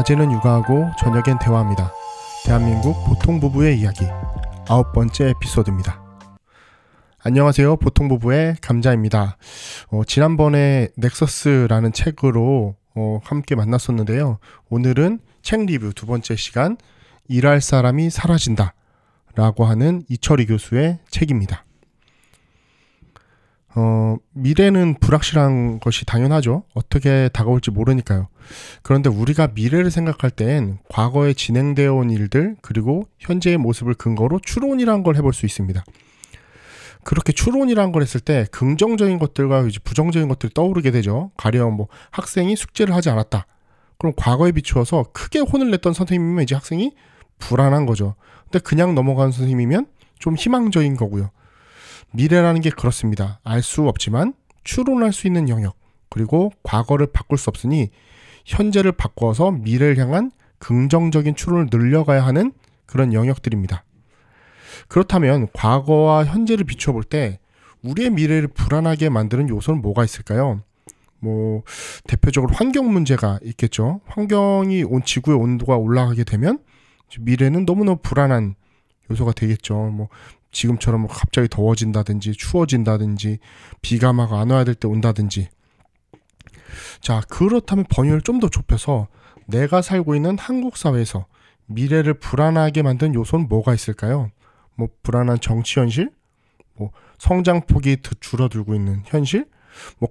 낮에는 육아하고 저녁엔 대화합니다. 대한민국 보통부부의 이야기 9번째 에피소드입니다. 안녕하세요. 보통부부의 감자입니다. 지난번에 넥서스라는 책으로 함께 만났었는데요. 오늘은 책 리뷰 두 번째 시간, 일할 사람이 사라진다 라고 하는 이철희 교수의 책입니다. 미래는 불확실한 것이 당연하죠. 어떻게 다가올지 모르니까요. 그런데 우리가 미래를 생각할 땐 과거에 진행되어 온 일들 그리고 현재의 모습을 근거로 추론이란 걸 해볼 수 있습니다. 그렇게 추론이란 걸 했을 때 긍정적인 것들과 이제 부정적인 것들이 떠오르게 되죠. 가령 학생이 숙제를 하지 않았다. 그럼 과거에 비추어서 크게 혼을 냈던 선생님이면 이제 학생이 불안한 거죠. 근데 그냥 넘어가는 선생님이면 좀 희망적인 거고요. 미래라는 게 그렇습니다. 알 수 없지만 추론할 수 있는 영역, 그리고 과거를 바꿀 수 없으니 현재를 바꿔서 미래를 향한 긍정적인 추론을 늘려가야 하는 그런 영역들입니다. 그렇다면 과거와 현재를 비추어 볼 때 우리의 미래를 불안하게 만드는 요소는 뭐가 있을까요? 대표적으로 환경 문제가 있겠죠. 환경이 지구의 온도가 올라가게 되면 미래는 너무너무 불안한 요소가 되겠죠. 지금처럼 갑자기 더워진다든지 추워진다든지 비가 막 안 와야 될 때 온다든지. 자, 그렇다면 범위를 좀 더 좁혀서 내가 살고 있는 한국 사회에서 미래를 불안하게 만든 요소는 뭐가 있을까요? 불안한 정치 현실, 성장폭이 줄어들고 있는 현실,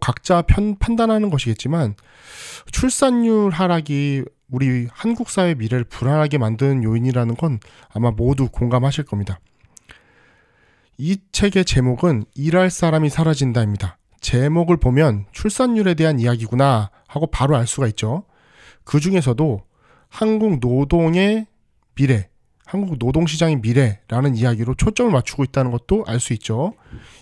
각자 판단하는 것이겠지만 출산율 하락이 우리 한국 사회 미래를 불안하게 만드는 요인이라는 건 아마 모두 공감하실 겁니다. 이 책의 제목은 일할 사람이 사라진다입니다. 제목을 보면 출산율에 대한 이야기구나 하고 바로 알 수가 있죠. 그 중에서도 한국 노동의 미래, 한국 노동시장의 미래라는 이야기로 초점을 맞추고 있다는 것도 알 수 있죠.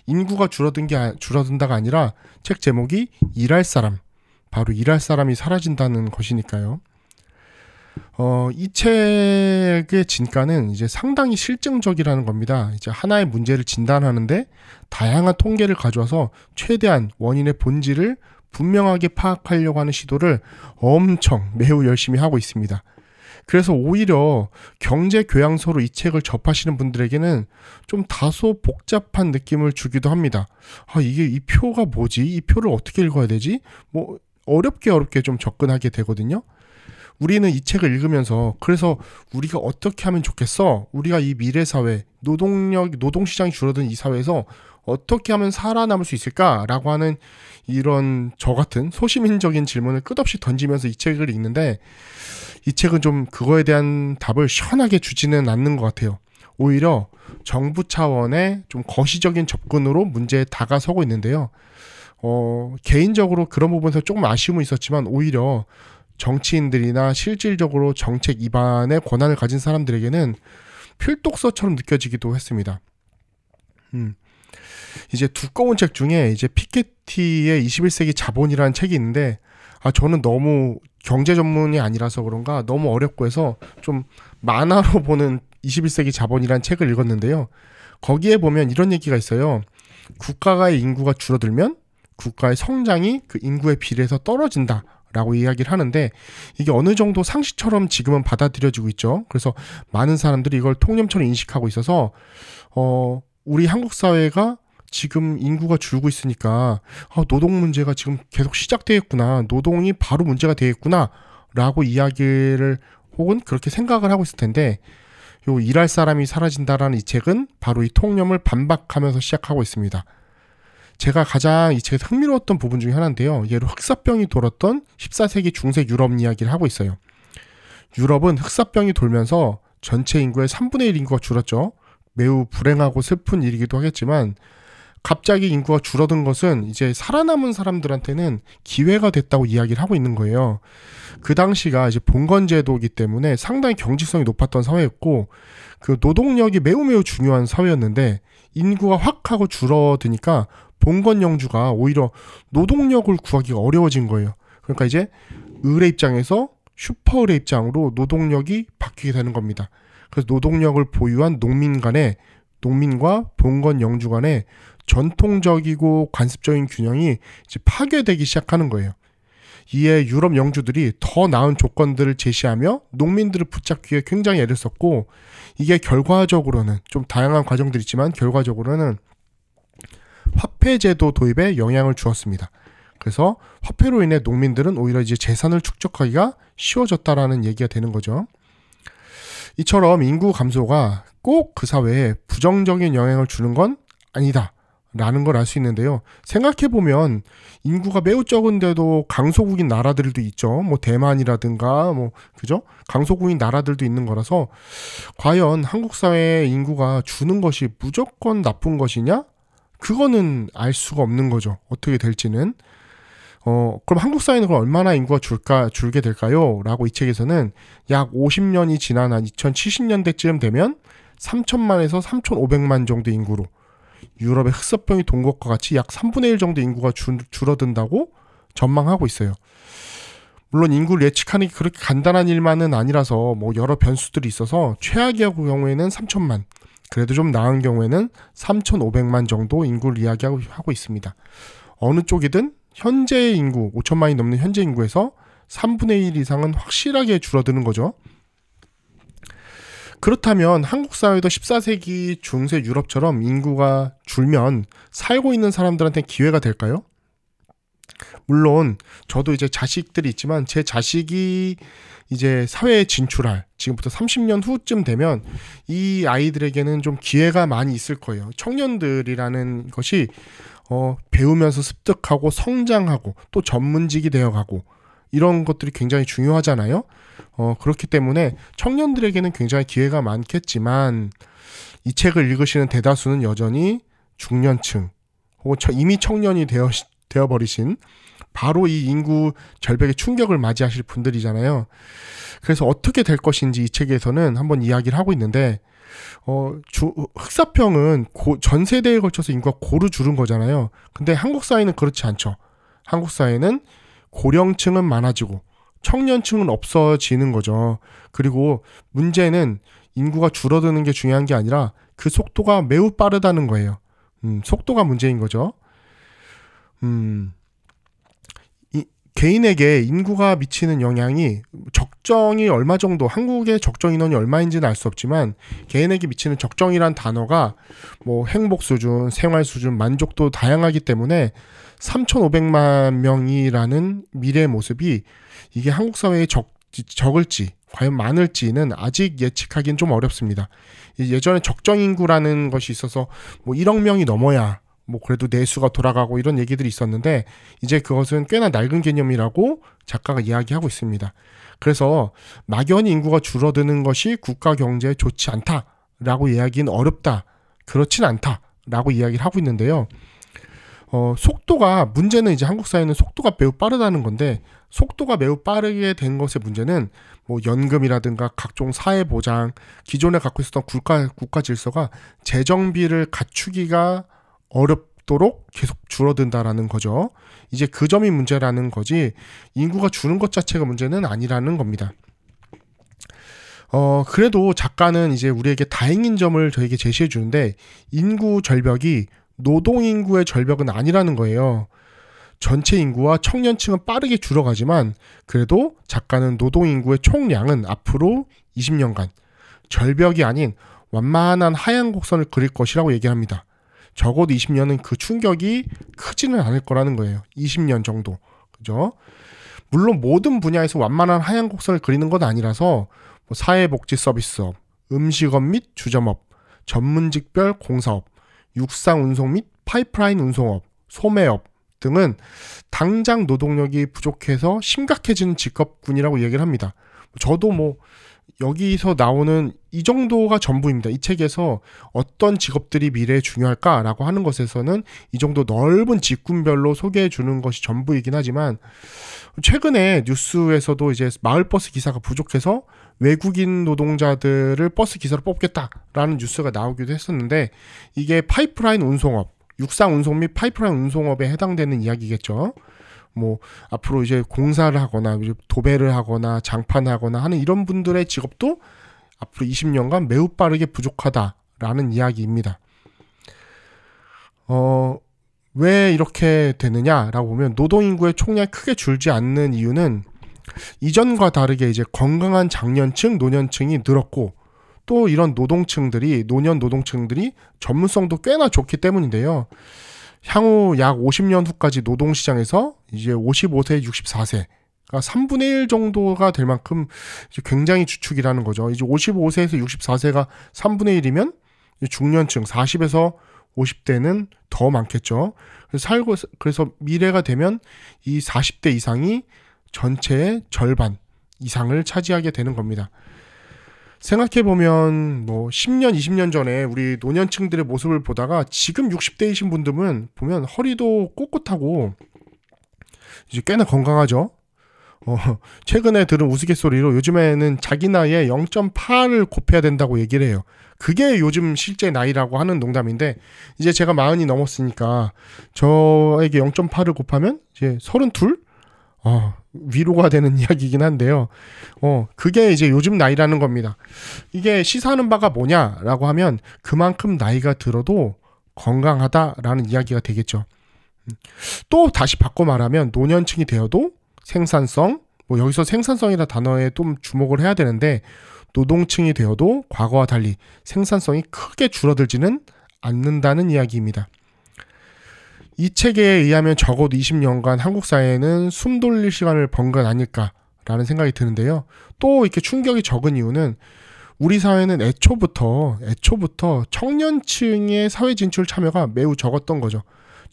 인구가 줄어든다가 아니라 책 제목이 일할 사람, 바로 일할 사람이 사라진다는 것이니까요. 이 책의 진가는 이제 상당히 실증적이라는 겁니다. 이제 하나의 문제를 진단하는데 다양한 통계를 가져와서 최대한 원인의 본질을 분명하게 파악하려고 하는 시도를 매우 열심히 하고 있습니다. 그래서 오히려 경제 교양서로 이 책을 접하시는 분들에게는 좀 다소 복잡한 느낌을 주기도 합니다. 이게 이 표가 뭐지? 이 표를 어떻게 읽어야 되지? 어렵게 좀 접근하게 되거든요. 우리는 이 책을 읽으면서 그래서 우리가 어떻게 하면 좋겠어? 우리가 이 미래 사회, 노동시장이 줄어든 이 사회에서 어떻게 하면 살아남을 수 있을까라고 하는 이런 저 같은 소시민적인 질문을 끝없이 던지면서 이 책을 읽는데 이 책은 좀 그거에 대한 답을 시원하게 주지는 않는 것 같아요. 오히려 정부 차원의 좀 거시적인 접근으로 문제에 다가서고 있는데요. 개인적으로 그런 부분에서 조금 아쉬움은 있었지만 오히려 정치인들이나 실질적으로 정책 입안의 권한을 가진 사람들에게는 필독서처럼 느껴지기도 했습니다. 이제 두꺼운 책 중에 이제 피케티의 21세기 자본이라는 책이 있는데 저는 너무 경제 전문이 아니라서 그런가 너무 어렵고 해서 좀 만화로 보는 21세기 자본이라는 책을 읽었는데요. 거기에 보면 이런 얘기가 있어요. 국가의 인구가 줄어들면 국가의 성장이 그 인구에 비례해서 떨어진다 라고 이야기를 하는데 이게 어느 정도 상식처럼 지금은 받아들여지고 있죠. 그래서 많은 사람들이 이걸 통념처럼 인식하고 있어서 우리 한국 사회가 지금 인구가 줄고 있으니까 노동 문제가 지금 계속 시작되겠구나, 노동이 바로 문제가 되겠구나 라고 이야기를 혹은 그렇게 생각을 하고 있을 텐데 요 일할 사람이 사라진다라는 이 책은 바로 이 통념을 반박하면서 시작하고 있습니다. 제가 가장 이 책에서 흥미로웠던 부분 중에 하나인데요. 예로 흑사병이 돌았던 14세기 중세 유럽 이야기를 하고 있어요. 유럽은 흑사병이 돌면서 전체 인구의 3분의 1 인구가 줄었죠. 매우 불행하고 슬픈 일이기도 하겠지만 갑자기 인구가 줄어든 것은 이제 살아남은 사람들한테는 기회가 됐다고 이야기를 하고 있는 거예요. 그 당시가 이제 봉건제도이기 때문에 상당히 경직성이 높았던 사회였고 그 노동력이 매우 중요한 사회였는데 인구가 확 하고 줄어드니까 봉건 영주가 오히려 노동력을 구하기가 어려워진 거예요. 그러니까 이제 을의 입장에서 슈퍼을의 입장으로 노동력이 바뀌게 되는 겁니다. 그래서 노동력을 보유한 농민과 봉건 영주 간의 전통적이고 관습적인 균형이 이제 파괴되기 시작하는 거예요. 이에 유럽 영주들이 더 나은 조건들을 제시하며 농민들을 붙잡기 위해 굉장히 애를 썼고, 이게 결과적으로는 좀 다양한 과정들이 있지만 결과적으로는 화폐제도 도입에 영향을 주었습니다. 그래서 화폐로 인해 농민들은 오히려 이제 재산을 축적하기가 쉬워졌다라는 얘기가 되는 거죠. 이처럼 인구 감소가 꼭 그 사회에 부정적인 영향을 주는 건 아니다 라는 걸 알 수 있는데요. 생각해보면 인구가 매우 적은데도 강소국인 나라들도 있죠. 뭐 대만이라든가 그죠? 강소국인 나라들도 있는 거라서 과연 한국 사회의 인구가 주는 것이 무조건 나쁜 것이냐? 그거는 알 수가 없는 거죠. 어떻게 될지는. 그럼 한국 사회는 그럼 얼마나 인구가 줄게 될까요? 라고 이 책에서는 약 50년이 지난 한 2070년대쯤 되면 3천만에서 3,500만 정도 인구로, 유럽의 흑사병이 돈 것과 같이 약 3분의 1 정도 인구가 줄어든다고 전망하고 있어요. 물론 인구를 예측하는 게 그렇게 간단한 일만은 아니라서 여러 변수들이 있어서 최악의 경우에는 3천만, 그래도 좀 나은 경우에는 3,500만 정도 인구를 이야기하고 있습니다. 어느 쪽이든 현재 인구, 5천만이 넘는 현재 인구에서 3분의 1 이상은 확실하게 줄어드는 거죠. 그렇다면 한국 사회도 14세기 중세 유럽처럼 인구가 줄면 살고 있는 사람들한테 기회가 될까요? 물론 저도 이제 자식들이 있지만 제 자식이 이제 사회에 진출할 지금부터 30년 후쯤 되면 이 아이들에게는 좀 기회가 많이 있을 거예요. 청년들이라는 것이 배우면서 습득하고 성장하고 또 전문직이 되어가고 이런 것들이 굉장히 중요하잖아요. 그렇기 때문에 청년들에게는 굉장히 기회가 많겠지만 이 책을 읽으시는 대다수는 여전히 중년층 혹은 이미 청년이 되어버리신 바로 이 인구 절벽의 충격을 맞이하실 분들이잖아요. 그래서 어떻게 될 것인지 이 책에서는 한번 이야기를 하고 있는데 흑사병은 전 세대에 걸쳐서 인구가 고루 줄은 거잖아요. 근데 한국 사회는 그렇지 않죠. 한국 사회는 고령층은 많아지고 청년층은 없어지는 거죠. 그리고 문제는 인구가 줄어드는 게 중요한 게 아니라 그 속도가 매우 빠르다는 거예요. 속도가 문제인 거죠. 개인에게 인구가 미치는 영향이 적정이 얼마 정도, 한국의 적정 인원이 얼마인지는 알 수 없지만 개인에게 미치는 적정이란 단어가 행복 수준, 생활 수준, 만족도 다양하기 때문에 3,500만 명이라는 미래의 모습이 이게 한국 사회에 적을지 과연 많을지는 아직 예측하기는 좀 어렵습니다. 예전에 적정 인구라는 것이 있어서 1억 명이 넘어야 그래도 내수가 돌아가고 이런 얘기들이 있었는데 이제 그것은 꽤나 낡은 개념이라고 작가가 이야기하고 있습니다. 그래서 막연히 인구가 줄어드는 것이 국가 경제에 좋지 않다라고 이야기는 어렵다, 그렇진 않다라고 이야기를 하고 있는데요. 속도가, 문제는 이제 한국 사회는 속도가 매우 빠르다는 건데, 속도가 매우 빠르게 된 것의 문제는 연금이라든가 각종 사회보장, 기존에 갖고 있었던 국가 질서가 재정비를 갖추기가 어렵도록 계속 줄어든다라는 거죠. 이제 그 점이 문제라는 거지 인구가 주는 것 자체가 문제는 아니라는 겁니다. 그래도 작가는 이제 우리에게 다행인 점을 저에게 제시해 주는데 인구 절벽이 노동인구의 절벽은 아니라는 거예요. 전체 인구와 청년층은 빠르게 줄어가지만 그래도 작가는 노동인구의 총량은 앞으로 20년간 절벽이 아닌 완만한 하얀 곡선을 그릴 것이라고 얘기합니다. 적어도 20년은 그 충격이 크지는 않을 거라는 거예요. 20년 정도. 그죠? 물론 모든 분야에서 완만한 하얀 곡선을 그리는 건 아니라서 사회복지 서비스업, 음식업 및 주점업, 전문직별 공사업, 육상 운송 및 파이프라인 운송업, 소매업 등은 당장 노동력이 부족해서 심각해지는 직업군이라고 얘기를 합니다. 저도 여기서 나오는 이 정도가 전부입니다. 이 책에서 어떤 직업들이 미래에 중요할까라고 하는 것에서는 이 정도 넓은 직군별로 소개해 주는 것이 전부이긴 하지만 최근에 뉴스에서도 이제 마을버스 기사가 부족해서 외국인 노동자들을 버스 기사로 뽑겠다라는 뉴스가 나오기도 했었는데 이게 파이프라인 운송업, 육상 운송 및 파이프라인 운송업에 해당되는 이야기겠죠. 앞으로 이제 공사를 하거나 도배를 하거나 장판하거나 하는 이런 분들의 직업도 앞으로 20년간 매우 빠르게 부족하다라는 이야기입니다. 왜 이렇게 되느냐라고 보면 노동인구의 총량이 크게 줄지 않는 이유는 이전과 다르게 이제 건강한 장년층, 노년층이 늘었고 또 이런 노동층들이 노년 노동층들이 전문성도 꽤나 좋기 때문인데요. 향후 약 50년 후까지 노동시장에서 이제 55세, 64세 그러니까 3분의 1 정도가 될 만큼 이제 굉장히 주축이라는 거죠. 이제 55세에서 64세가 3분의 1이면 중년층 40에서 50대는 더 많겠죠. 그래서 미래가 되면 이 40대 이상이 전체의 절반 이상을 차지하게 되는 겁니다. 생각해보면 뭐 10년, 20년 전에 우리 노년층들의 모습을 보다가 지금 60대이신 분들은 보면 허리도 꼿꼿하고 이제 꽤나 건강하죠. 최근에 들은 우스갯소리로 요즘에는 자기 나이에 0.8을 곱해야 된다고 얘기를 해요. 그게 요즘 실제 나이라고 하는 농담인데 이제 제가 40이 넘었으니까 저에게 0.8을 곱하면 이제 32? 위로가 되는 이야기이긴 한데요. 그게 이제 요즘 나이라는 겁니다. 이게 시사하는 바가 뭐냐라고 하면 그만큼 나이가 들어도 건강하다라는 이야기가 되겠죠. 또 다시 바꿔 말하면 노년층이 되어도 생산성, 뭐 여기서 생산성이라는 단어에 좀 주목을 해야 되는데 노동층이 되어도 과거와 달리 생산성이 크게 줄어들지는 않는다는 이야기입니다. 이 책에 의하면 적어도 20년간 한국 사회는 숨 돌릴 시간을 번 건 아닐까라는 생각이 드는데요. 또 이렇게 충격이 적은 이유는 우리 사회는 애초부터 청년층의 사회 진출 참여가 매우 적었던 거죠.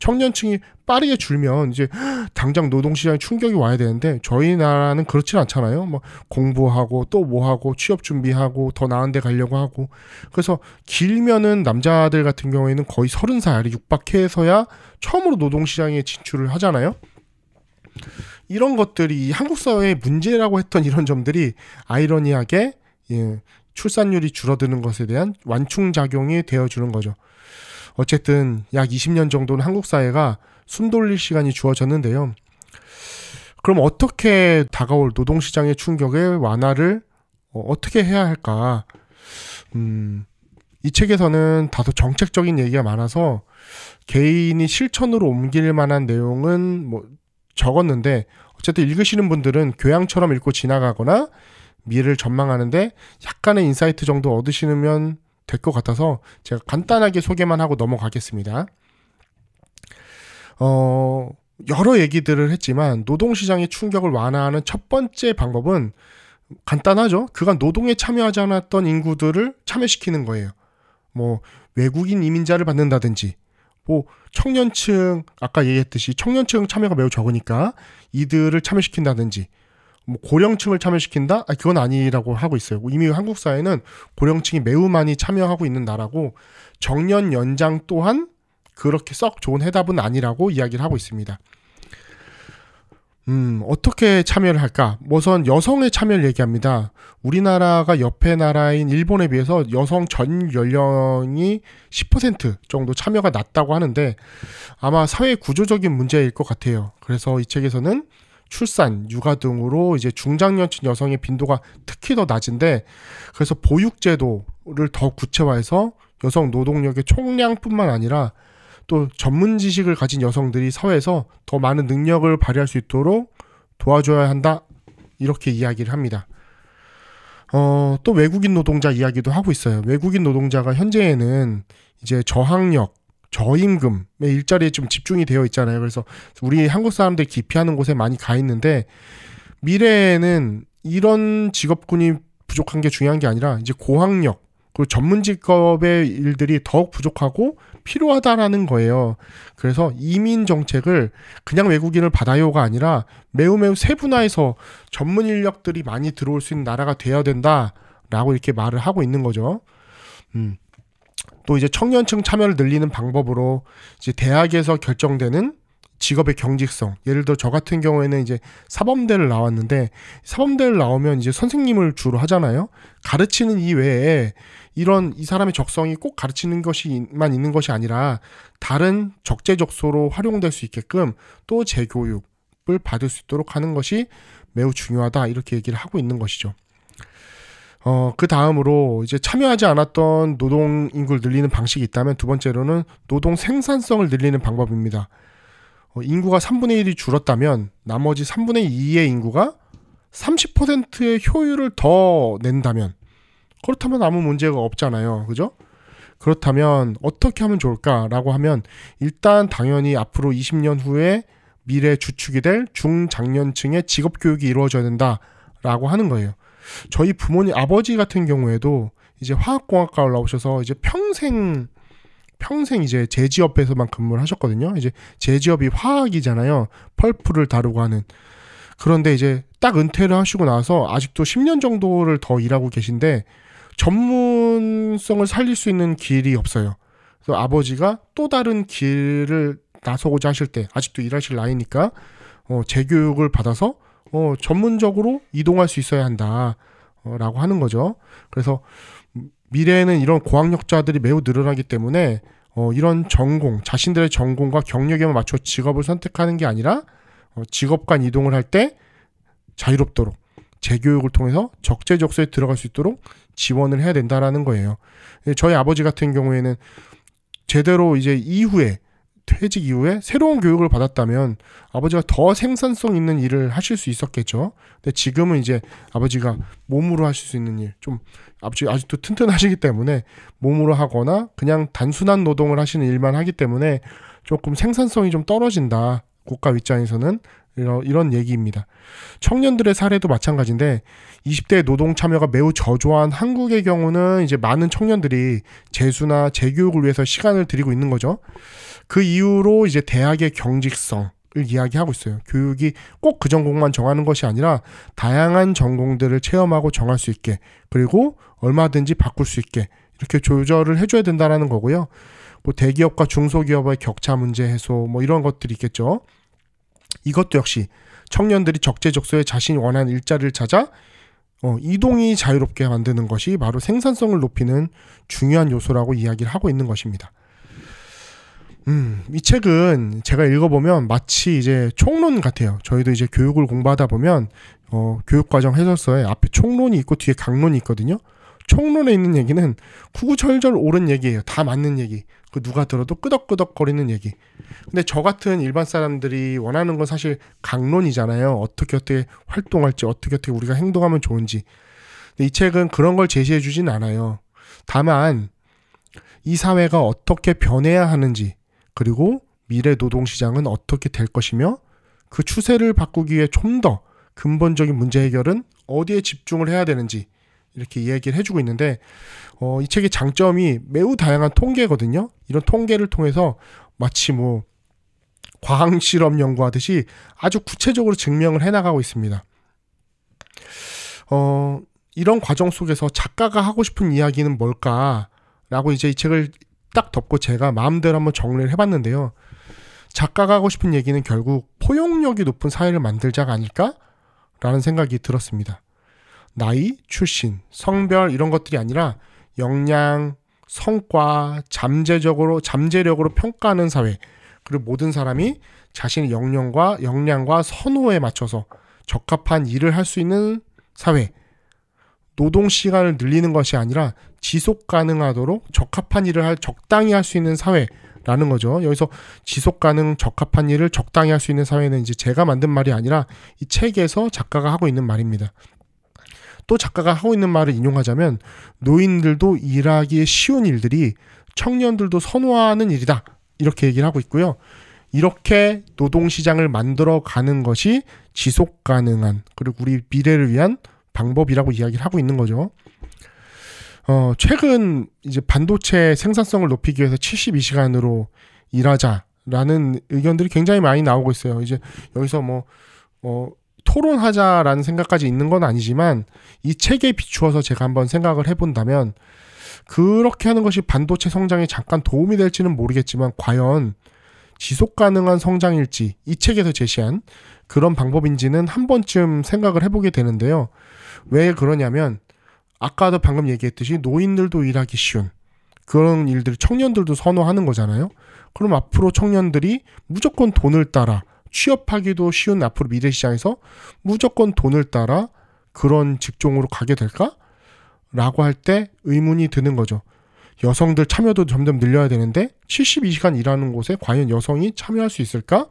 청년층이 빠르게 줄면 이제 당장 노동시장에 충격이 와야 되는데 저희 나라는 그렇진 않잖아요. 뭐 공부하고 또 뭐하고 취업 준비하고 더 나은 데 가려고 하고 그래서 길면은 남자들 같은 경우에는 거의 30살이 육박해서야 처음으로 노동시장에 진출을 하잖아요. 이런 것들이 한국 사회의 문제라고 했던 이런 점들이 아이러니하게 출산율이 줄어드는 것에 대한 완충작용이 되어주는 거죠. 어쨌든 약 20년 정도는 한국 사회가 숨 돌릴 시간이 주어졌는데요. 그럼 어떻게 다가올 노동시장의 충격의 완화를 어떻게 해야 할까? 이 책에서는 다소 정책적인 얘기가 많아서 개인이 실천으로 옮길 만한 내용은 뭐 적었는데 어쨌든 읽으시는 분들은 교양처럼 읽고 지나가거나 미래를 전망하는데 약간의 인사이트 정도 얻으시면 될 것 같아서 제가 간단하게 소개만 하고 넘어가겠습니다. 여러 얘기들을 했지만 노동시장의 충격을 완화하는 첫 번째 방법은 간단하죠. 그간 노동에 참여하지 않았던 인구들을 참여시키는 거예요. 뭐 외국인 이민자를 받는다든지 뭐 청년층 아까 얘기했듯이 청년층 참여가 매우 적으니까 이들을 참여시킨다든지 뭐 고령층을 참여시킨다? 그건 아니라고 하고 있어요. 이미 한국 사회는 고령층이 매우 많이 참여하고 있는 나라고 정년 연장 또한 그렇게 썩 좋은 해답은 아니라고 이야기를 하고 있습니다. 어떻게 참여를 할까? 우선 여성의 참여를 얘기합니다. 우리나라가 옆에 나라인 일본에 비해서 여성 전 연령이 10% 정도 참여가 낮다고 하는데 아마 사회 구조적인 문제일 것 같아요. 그래서 이 책에서는 출산, 육아 등으로 이제 중장년층 여성의 빈도가 특히 더 낮은데 그래서 보육제도를 더 구체화해서 여성 노동력의 총량뿐만 아니라 또 전문 지식을 가진 여성들이 사회에서 더 많은 능력을 발휘할 수 있도록 도와줘야 한다 이렇게 이야기를 합니다. 또 외국인 노동자 이야기도 하고 있어요. 외국인 노동자가 현재에는 이제 저학력, 저임금의 일자리에 좀 집중이 되어 있잖아요. 그래서 우리 한국 사람들이 기피하는 곳에 많이 가 있는데 미래에는 이런 직업군이 부족한 게 중요한 게 아니라 이제 고학력 그리고 전문 직업의 일들이 더욱 부족하고 필요하다라는 거예요. 그래서 이민 정책을 그냥 외국인을 받아요가 아니라 매우 세분화해서 전문 인력들이 많이 들어올 수 있는 나라가 되어야 된다라고 이렇게 말을 하고 있는 거죠. 또 이제 청년층 참여를 늘리는 방법으로 이제 대학에서 결정되는 직업의 경직성. 예를 들어 저 같은 경우에는 이제 사범대를 나왔는데 사범대를 나오면 이제 선생님을 주로 하잖아요. 가르치는 이외에 이 사람의 적성이 꼭 가르치는 것이만 있는 것이 아니라 다른 적재적소로 활용될 수 있게끔 또 재교육을 받을 수 있도록 하는 것이 매우 중요하다 이렇게 얘기를 하고 있는 것이죠. 그 다음으로 이제 참여하지 않았던 노동 인구를 늘리는 방식이 있다면 두 번째로는 노동 생산성을 늘리는 방법입니다. 인구가 3분의 1이 줄었다면 나머지 3분의 2의 인구가 30%의 효율을 더 낸다면, 그렇다면 아무 문제가 없잖아요. 그죠? 그렇다면 어떻게 하면 좋을까라고 하면 일단 당연히 앞으로 20년 후에 미래 주축이 될 중장년층의 직업교육이 이루어져야 된다라고 하는 거예요. 저희 부모님 아버지 같은 경우에도 이제 화학공학과를 나오셔서 이제 평생 이제 제지업에서만 근무를 하셨거든요. 이제 제지업이 화학이잖아요. 펄프를 다루고 하는. 그런데 이제 딱 은퇴를 하시고 나서 아직도 10년 정도를 더 일하고 계신데 전문성을 살릴 수 있는 길이 없어요. 그래서 아버지가 또 다른 길을 나서고자 하실 때, 아직도 일하실 나이니까 재교육을 받아서 전문적으로 이동할 수 있어야 한다 라고 하는 거죠. 그래서 미래에는 이런 고학력자들이 매우 늘어나기 때문에 이런 전공, 자신들의 전공과 경력에만 맞춰 직업을 선택하는 게 아니라 직업 간 이동을 할 때 자유롭도록 재교육을 통해서 적재적소에 들어갈 수 있도록 지원을 해야 된다라는 거예요. 저희 아버지 같은 경우에는 제대로 이제 이후에, 퇴직 이후에 새로운 교육을 받았다면 아버지가 더 생산성 있는 일을 하실 수 있었겠죠. 근데 지금은 이제 아버지가 몸으로 하실 수 있는 일, 좀 아직도 튼튼하시기 때문에 몸으로 하거나 그냥 단순한 노동을 하시는 일만 하기 때문에 조금 생산성이 좀 떨어진다. 국가 윗장에서는 이런 얘기입니다. 청년들의 사례도 마찬가지인데 20대 노동 참여가 매우 저조한 한국의 경우는 이제 많은 청년들이 재수나 재교육을 위해서 시간을 들이고 있는 거죠. 그 이후로 이제 대학의 경직성을 이야기하고 있어요. 교육이 꼭 그 전공만 정하는 것이 아니라 다양한 전공들을 체험하고 정할 수 있게, 그리고 얼마든지 바꿀 수 있게 이렇게 조절을 해줘야 된다는 거고요. 뭐 대기업과 중소기업의 격차 문제 해소 뭐 이런 것들이 있겠죠. 이것도 역시 청년들이 적재적소에 자신이 원하는 일자리를 찾아 이동이 자유롭게 만드는 것이 바로 생산성을 높이는 중요한 요소라고 이야기를 하고 있는 것입니다. 이 책은 제가 읽어보면 마치 이제 총론 같아요. 저희도 이제 교육을 공부하다 보면 교육과정 해설서에 앞에 총론이 있고 뒤에 강론이 있거든요. 총론에 있는 얘기는 구구절절 옳은 얘기예요. 다 맞는 얘기. 그 누가 들어도 끄덕끄덕거리는 얘기. 근데 저 같은 일반 사람들이 원하는 건 사실 강론이잖아요. 어떻게 활동할지, 어떻게 우리가 행동하면 좋은지. 근데 이 책은 그런 걸 제시해 주진 않아요. 다만 이 사회가 어떻게 변해야 하는지, 그리고 미래 노동시장은 어떻게 될 것이며 그 추세를 바꾸기 위해 좀 더 근본적인 문제 해결은 어디에 집중을 해야 되는지 이렇게 이야기를 해주고 있는데 이 책의 장점이 매우 다양한 통계거든요. 이런 통계를 통해서 마치 뭐 과학실험 연구하듯이 아주 구체적으로 증명을 해나가고 있습니다. 이런 과정 속에서 작가가 하고 싶은 이야기는 뭘까라고 이제 이 책을 딱 덮고 제가 마음대로 한번 정리를 해봤는데요. 작가가 하고 싶은 얘기는 결국 포용력이 높은 사회를 만들자가 아닐까라는 생각이 들었습니다. 나이, 출신, 성별 이런 것들이 아니라 역량, 성과, 잠재력으로 평가하는 사회, 그리고 모든 사람이 자신의 역량과 선호에 맞춰서 적합한 일을 할 수 있는 사회, 노동 시간을 늘리는 것이 아니라 지속 가능하도록 적합한 일을 적당히 할 수 있는 사회라는 거죠. 여기서 지속 가능 적합한 일을 적당히 할 수 있는 사회는 이제 제가 만든 말이 아니라 이 책에서 작가가 하고 있는 말입니다. 또 작가가 하고 있는 말을 인용하자면 노인들도 일하기 쉬운 일들이 청년들도 선호하는 일이다. 이렇게 얘기를 하고 있고요. 이렇게 노동시장을 만들어가는 것이 지속 가능한, 그리고 우리 미래를 위한 방법이라고 이야기를 하고 있는 거죠. 최근 이제 반도체 생산성을 높이기 위해서 72시간으로 일하자라는 의견들이 굉장히 많이 나오고 있어요. 이제 여기서 토론하자라는 생각까지 있는 건 아니지만 이 책에 비추어서 제가 한번 생각을 해본다면 그렇게 하는 것이 반도체 성장에 잠깐 도움이 될지는 모르겠지만 과연 지속 가능한 성장일지 이 책에서 제시한 그런 방법인지는 한 번쯤 생각을 해보게 되는데요. 왜 그러냐면 아까도 방금 얘기했듯이 노인들도 일하기 쉬운 그런 일들을 청년들도 선호하는 거잖아요. 그럼 앞으로 청년들이 무조건 돈을 따라 취업하기도 쉬운 앞으로 미래 시장에서 무조건 돈을 따라 그런 직종으로 가게 될까? 라고 할 때 의문이 드는 거죠. 여성들 참여도 점점 늘려야 되는데 72시간 일하는 곳에 과연 여성이 참여할 수 있을까?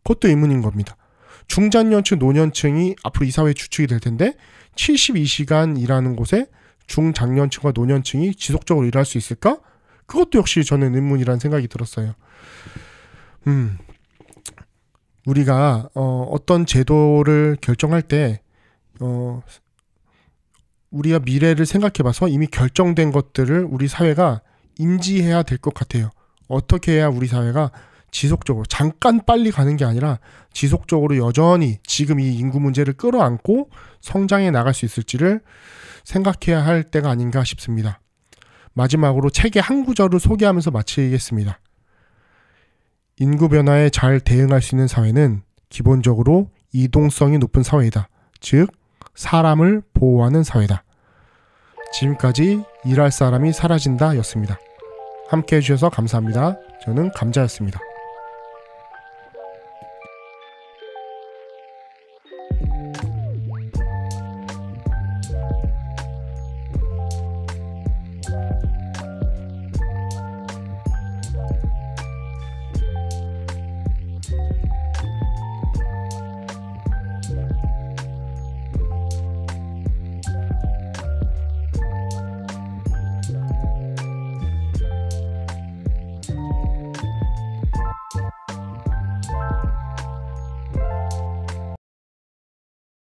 그것도 의문인 겁니다. 중장년층, 노년층이 앞으로 이 사회의 주축이 될 텐데 72시간 일하는 곳에 중장년층과 노년층이 지속적으로 일할 수 있을까? 그것도 역시 저는 의문이라는 생각이 들었어요. 우리가 어떤 제도를 결정할 때 우리가 미래를 생각해봐서 이미 결정된 것들을 우리 사회가 인지해야 될 것 같아요. 어떻게 해야 우리 사회가 지속적으로, 잠깐 빨리 가는 게 아니라 지속적으로 여전히 지금 이 인구 문제를 끌어안고 성장해 나갈 수 있을지를 생각해야 할 때가 아닌가 싶습니다. 마지막으로 책의 한 구절을 소개하면서 마치겠습니다. 인구 변화에 잘 대응할 수 있는 사회는 기본적으로 이동성이 높은 사회이다. 즉, 사람을 보호하는 사회다. 지금까지 일할 사람이 사라진다 였습니다. 함께 해주셔서 감사합니다. 저는 감자였습니다.